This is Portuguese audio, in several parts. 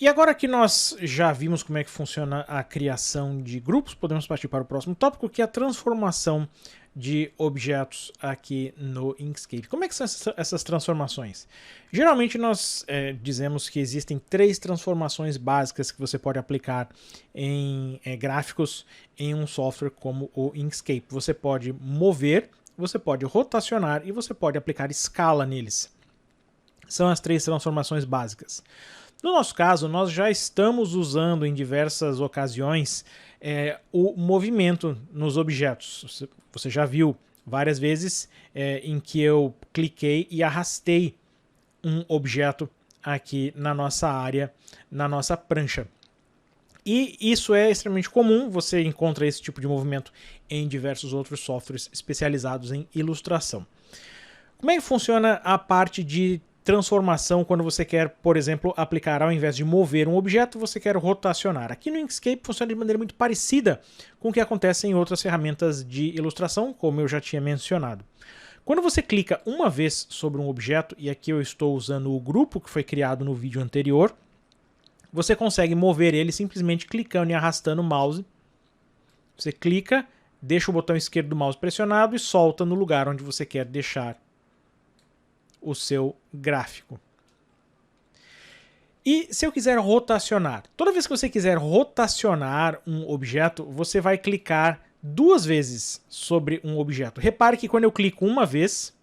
E agora que nós já vimos como é que funciona a criação de grupos, podemos partir para o próximo tópico, que é a transformação de objetos aqui no Inkscape. Como é que são essas transformações? Geralmente nós dizemos que existem 3 transformações básicas que você pode aplicar em gráficos em um software como o Inkscape. Você pode mover, você pode rotacionar e você pode aplicar escala neles. São as 3 transformações básicas. No nosso caso, nós já estamos usando em diversas ocasiões o movimento nos objetos. Você já viu várias vezes em que eu cliquei e arrastei um objeto aqui na nossa área, na nossa prancha. E isso é extremamente comum, você encontra esse tipo de movimento em diversos outros softwares especializados em ilustração. Como é que funciona a parte de transformação quando você quer, por exemplo, aplicar, ao invés de mover um objeto, você quer rotacionar? Aqui no Inkscape funciona de maneira muito parecida com o que acontece em outras ferramentas de ilustração, como eu já tinha mencionado. Quando você clica uma vez sobre um objeto, e aqui eu estou usando o grupo que foi criado no vídeo anterior, você consegue mover ele simplesmente clicando e arrastando o mouse. Você clica, deixa o botão esquerdo do mouse pressionado e solta no lugar onde você quer deixar o seu gráfico. E se eu quiser rotacionar? Toda vez que você quiser rotacionar um objeto, você vai clicar 2 vezes sobre um objeto. Repare que quando eu clico uma vez,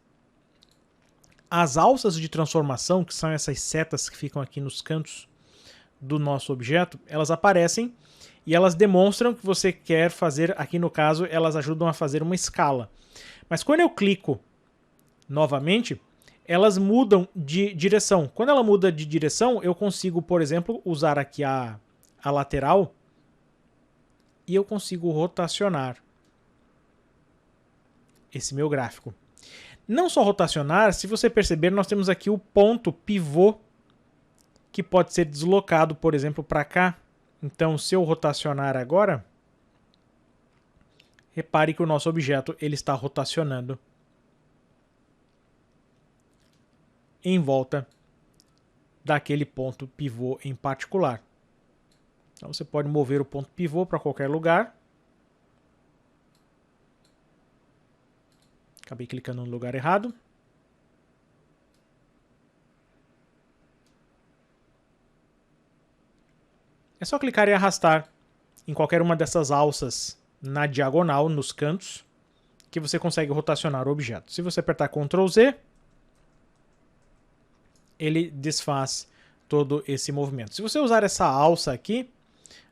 as alças de transformação, que são essas setas que ficam aqui nos cantos do nosso objeto, elas aparecem e elas demonstram que você quer fazer, aqui no caso, elas ajudam a fazer uma escala. Mas quando eu clico novamente, elas mudam de direção. Quando ela muda de direção, eu consigo, por exemplo, usar aqui a lateral e eu consigo rotacionar esse meu gráfico. Não só rotacionar, se você perceber, nós temos aqui o ponto pivô que pode ser deslocado, por exemplo, para cá. Então, se eu rotacionar agora, repare que o nosso objeto ele está rotacionando em volta daquele ponto pivô em particular. Então você pode mover o ponto pivô para qualquer lugar. Acabei clicando no lugar errado. É só clicar e arrastar em qualquer uma dessas alças na diagonal, nos cantos, que você consegue rotacionar o objeto. Se você apertar Ctrl Z, ele desfaz todo esse movimento. Se você usar essa alça aqui,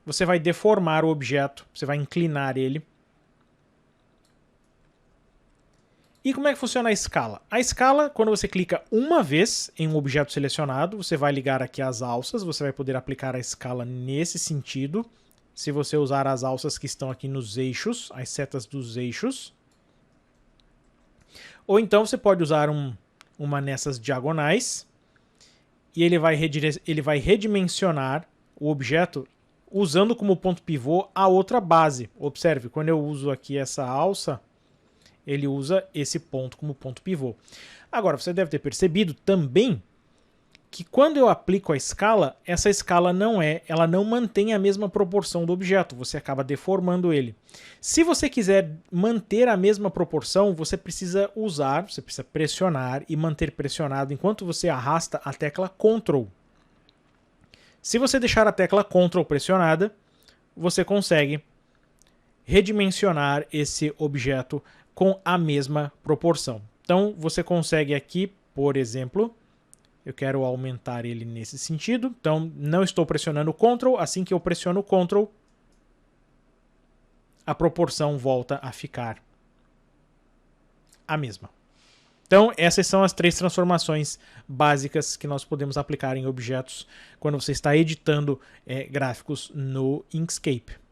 você vai deformar o objeto, você vai inclinar ele. E como é que funciona a escala? A escala, quando você clica uma vez em um objeto selecionado, você vai ligar aqui as alças, você vai poder aplicar a escala nesse sentido. Se você usar as alças que estão aqui nos eixos, as setas dos eixos. Ou então você pode usar uma nessas diagonais, e ele vai redimensionar o objeto usando como ponto pivô a outra base. Observe, quando eu uso aqui essa alça, ele usa esse ponto como ponto pivô. Agora, você deve ter percebido também que quando eu aplico a escala, essa escala ela não mantém a mesma proporção do objeto, você acaba deformando ele. Se você quiser manter a mesma proporção, você precisa pressionar e manter pressionado enquanto você arrasta a tecla Ctrl. Se você deixar a tecla Ctrl pressionada, você consegue redimensionar esse objeto com a mesma proporção. Então você consegue aqui, por exemplo, eu quero aumentar ele nesse sentido, então não estou pressionando o Ctrl, assim que eu pressiono o Ctrl, a proporção volta a ficar a mesma. Então essas são as 3 transformações básicas que nós podemos aplicar em objetos quando você está editando gráficos no Inkscape.